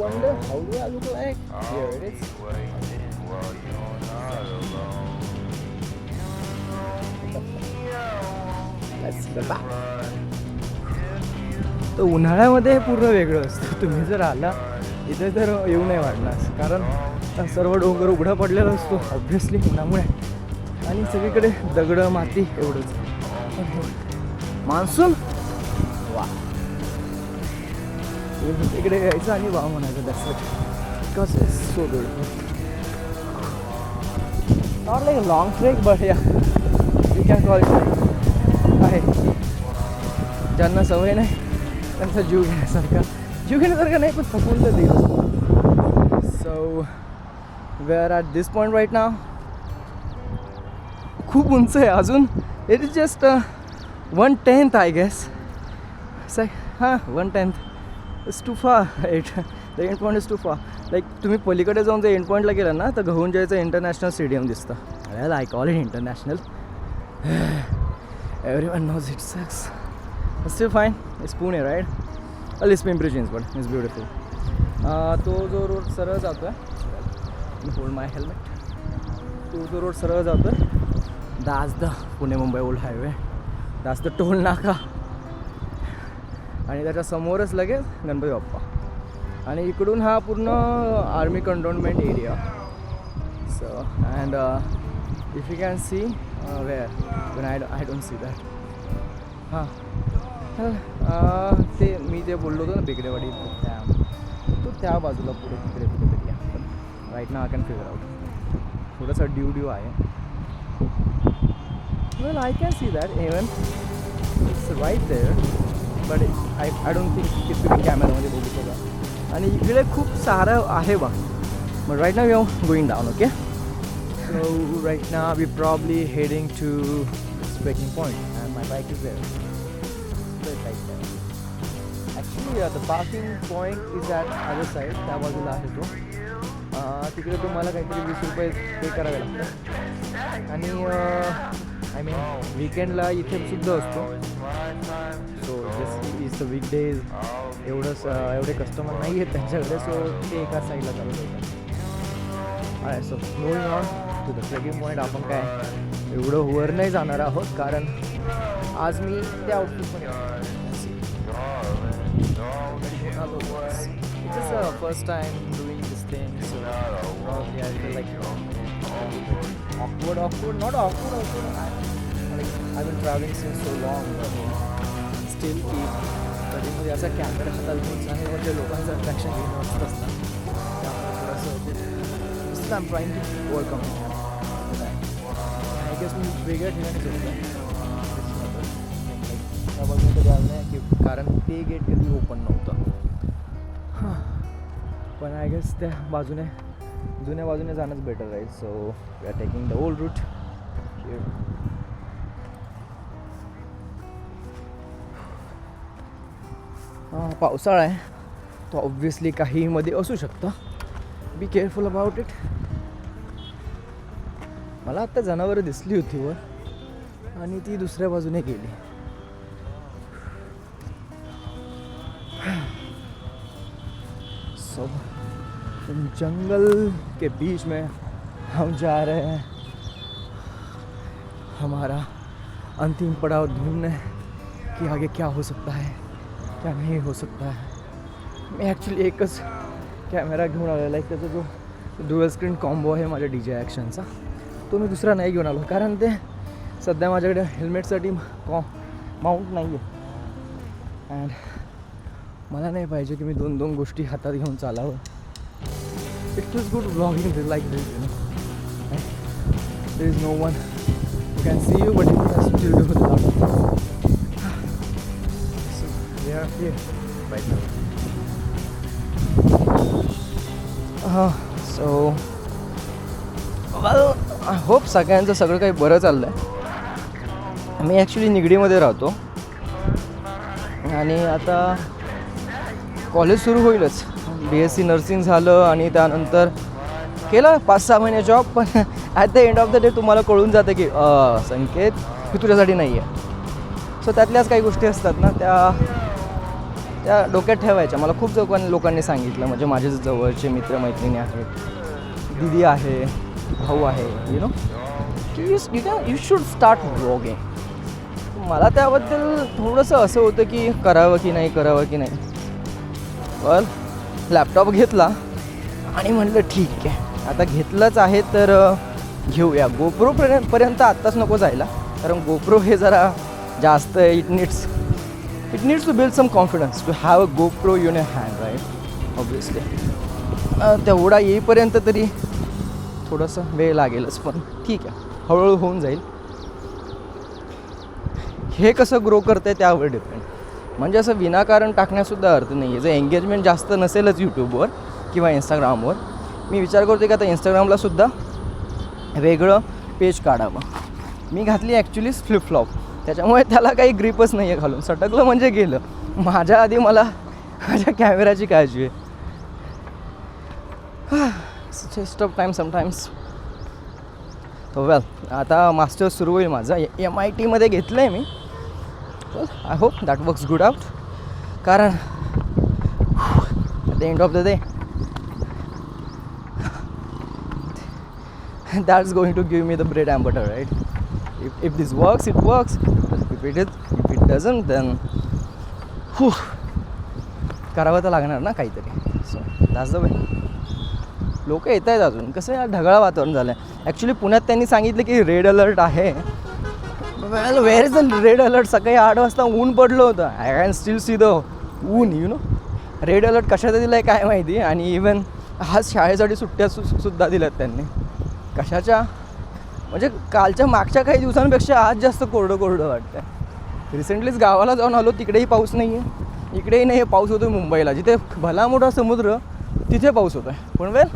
wonder how do I look like? Here it is. Let's go back. तर उन्हाळ्यामध्ये हे पूर्ण वेगळं असतं. तुम्ही जर आला इथे तर येऊ नाही वाटणार, कारण सर्व डोंगर उघडा पडलेला असतो ऑब्व्हियसली उन्हामुळे, आणि सगळीकडे दगडं माती एवढंच. मान्सून वा, इकडे यायचं आणि वा म्हणायचं. That's it. Because it's so beautiful. Not like a long trek but या यू कॅन कॉल इट आहे. ज्यांना सवय नाही त्यांचा जीव घेण्यासारखा नाही, पण थकून तर देईल. So we are at this point right now. खूप उंच आहे अजून. It is just 1/10 I guess. हां 1/10 it's too far. The end point is too far. Like तुम्ही पलीकडे जाऊन जर एंड पॉईंटला गेलं ना तर गहुंजाईचं इंटरनॅशनल स्टेडियम दिसतं. Well I call it international. Everyone knows it sucks. Still fine. It's Pune right. अल it's Pimpri Chinchwad. It's beautiful. तो जो रोड सरळ जातो आहे, होल्ड माय हेल्मेट. तो जो रोड सरळ जातो आहे that's the Pune Mumbai old highway. That's the toll नाका. आणि त्याच्या समोरच लगेच गणपती बाप्पा. आणि इकडून हा पूर्ण army cantonment area. So and if you can see where पण आय डोंट सी दॅट. हां ते मी ते बोललो होतो ना बेकडेवाडी, तो त्या बाजूला पुढे तिकडे कुठेतरी आहे. पण राईट ना आय कॅन फिगर आउट. थोडासा ड्यू आहे. Well I can see that even it's right there, but I don't think की तुम्ही कॅमेरामध्ये बघू शकता. आणि इकडे खूप सारं आहे बा. बट राईट ना we are going down. Okay. So right ना we probably heading to trekking point and my bike is there. Actually the parking point is at other side. त्या बाजूला आहे तो. तिकडे तुम्हाला काहीतरी 20 रुपये पे करावे लागतात. आणि आय मीन वीकेंडला इथे सुद्धा असतो. So just is the weekdays एवढे कस्टमर नाही आहेत त्यांच्याकडे. सो ते एका साईडला चालू होतात. So moving on to the trekking point. आपण काय एवढं वर नाही जाणार आहोत, कारण आज मी त्या आउटफिटमध्ये It's just first time doing this thing, so probably I feel like awkward, not awkward. Like I've been traveling since so long, but still कधी असा कॅमेरा हातात घेऊन आणि म्हणजे लोकांचं अट्रॅक्शन घेणं असतं असतं. त्यामुळे थोडंसं I am trying to overcome. I guess मी वेगळ्या ठिकाणी होतो त्या बाजून कधी आलं नाही की, कारण ते गेट कधी ओपन नव्हतं. हां पण आय गेस त्या बाजूने जुन्या बाजूने जाणंच बेटर राहील. So we are taking the old route. हां पावसाळा आहे तो ऑब्व्हियसली काही मध्ये असू शकतं. Be careful about it. मला आत्ता जनावरं दिसली होती वर आणि ती दुसऱ्या बाजूने गेली. So, जंगल के बीच में हम जा रहे हैं हमारा अंतिम पड़ाव ढूंढने कि आगे क्या हो सकता है क्या नहीं हो सकता है. मी ॲक्च्युली एकच कॅमेरा घेऊन आलेला आहे. त्याचा जो ड्युअल स्क्रीन कॉम्बो आहे माझ्या DJI ॲक्शनचा, तो मी दुसरा नाही घेऊन आलो, कारण ते सध्या माझ्याकडे हेल्मेटसाठी माउंट नाही आहे. अँड मला नाही पाहिजे की मी दोन गोष्टी हातात घेऊन चालावं. It feels good vlogging like this, you know. There is no one who can see you but you can still do the lot. So we are here right now. So I hope सगळ्यांचं सगळं काही बरं चाललं आहे. मी actually निगडीमध्ये राहतो आणि आता college सुरू होईलच. BSc नर्सिंग झालं आणि त्यानंतर केलं 5-6 महिने जॉब. पण at the end of the day तुम्हाला कळून जातं की संकेत ही तुझ्यासाठी नाही आहे. सो त्यातल्याच काही गोष्टी असतात ना, त्या डोक्यात ठेवायच्या. मला खूप लोकांनी सांगितलं, म्हणजे माझे जवळचे मित्रमैत्रिणी आहेत, दीदी आहे, भाऊ आहे, you know you should start vlogging. मला त्याबद्दल थोडंसं असं होतं की करावं की नाही, करावं की नाही. पण लॅपटॉप घेतला आणि म्हटलं ठीक आहे, आता घेतलंच आहे तर घेऊया. गोप्रोपर्यंत आत्ताच नको जायला, कारण गोप्रो हे जरा जास्त it needs to build some confidence to have a GoPro in your hand, right, obviously. तेवढा येईपर्यंत तरी थोडंसं वेळ लागेलच, पण ठीक आहे, हळूहळू होऊन जाईल. हे कसं ग्रो करतं आहे त्यावर डिपेंड. म्हणजे असं विनाकारण टाकण्यासुद्धा अर्थ नाही आहे. जर एंगेजमेंट जास्त नसेलच यूट्यूबवर किंवा इंस्टाग्रामवर, मी विचार करतो की आता इंस्टाग्रामलासुद्धा वेगळं पेज काढावं. मी घातली ॲक्च्युली फ्लिपफ्लॉप, त्याच्यामुळे त्याला काही ग्रिपच नाही आहे घालून. सटकलं म्हणजे गेलं. माझ्या आधी मला माझ्या कॅमेराची काळजी आहे. Waste of time sometimes. Well, आता मास्टर्स सुरू होईल माझा. MITमध्ये घेतलं आहे मी. I hope that works good out, कारण at the end of the day that's going to give me the bread and butter, right? If this works, it works. If it doesn't, then करावं तर लागणार ना काहीतरी. So that's the way. लोक येत आहेत अजून. कसं या ढगाळ वातावरण झालं आहे. ॲक्च्युली पुण्यात त्यांनी सांगितलं की रेड अलर्ट आहे. Well, where is the red alert? सकाळी 8 वाजता ऊन पडलं होतं. I can still see the ऊन, यू नो. रेड अलर्ट कशाचं दिलं आहे काय माहिती. आणि इवन आज शाळेसाठी सुट्ट्या सुद्धा दिल्यात त्यांनी. कशाच्या? म्हणजे कालच्या मागच्या काही दिवसांपेक्षा आज जास्त कोरडं वाटतं. रिसेंटलीच गावाला जाऊन आलो, तिकडेही पाऊस नाही आहे, इकडेही नाही आहे. पाऊस होतो आहे मुंबईला, जिथे भला मोठा समुद्र, तिथे पाऊस होतो आहे. पण वेल,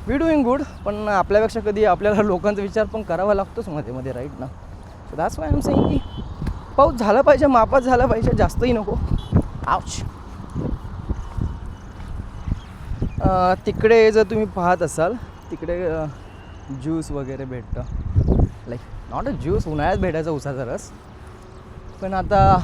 वी डुईंग गुड. पण आपल्यापेक्षा कधी आपल्याला लोकांचा विचार पण करावा लागतोच मध्ये राईट ना. So that's why I am saying की पाऊस झाला पाहिजे, मापात झाला पाहिजे, जास्तही नको. आउच. तिकडे जर तुम्ही पाहत असाल, तिकडे ज्यूस वगैरे भेटतं. लाईक नॉट अ ज्यूस, उन्हाळ्यात भेटायचा उसाचा रस. पण आता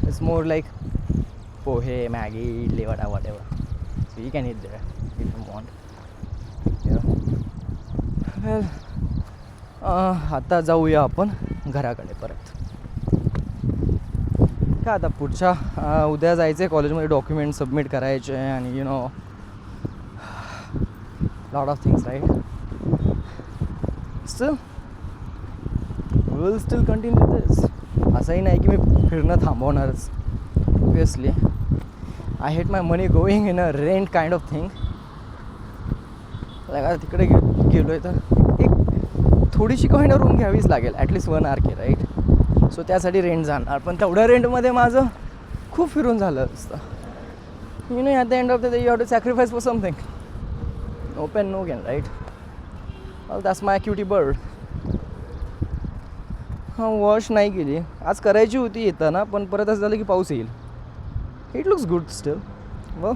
it's more like poha, Maggi, idli, vada, whatever. So you can eat there if you want. Well, आता जाऊया आपण घराकडे परत. काय आता पुढच्या उद्या जायचं आहे कॉलेजमध्ये, डॉक्युमेंट सबमिट करायचे आहे आणि you know lot of things, right. Still will still continue this. असंही नाही की मी फिरणं थांबवणारच. Obviously I hate my money going in a rent kind of thing. आता तिकडे गेलो आहे तर एक थोडीशी काही ना रूम घ्यावीच लागेल, ॲटलिस्ट 1 RK, राईट. सो त्यासाठी रेंट जाणार. पण तेवढ्या रेंटमध्ये माझं खूप फिरून झालं असतं. You know, at the end of the day you have to sacrifice for something. No pain no gain, right. Well, that's my cutie bird. Wash नाही केली आज, करायची होती येताना, पण परत असं झालं की पाऊस येईल. It looks good still. व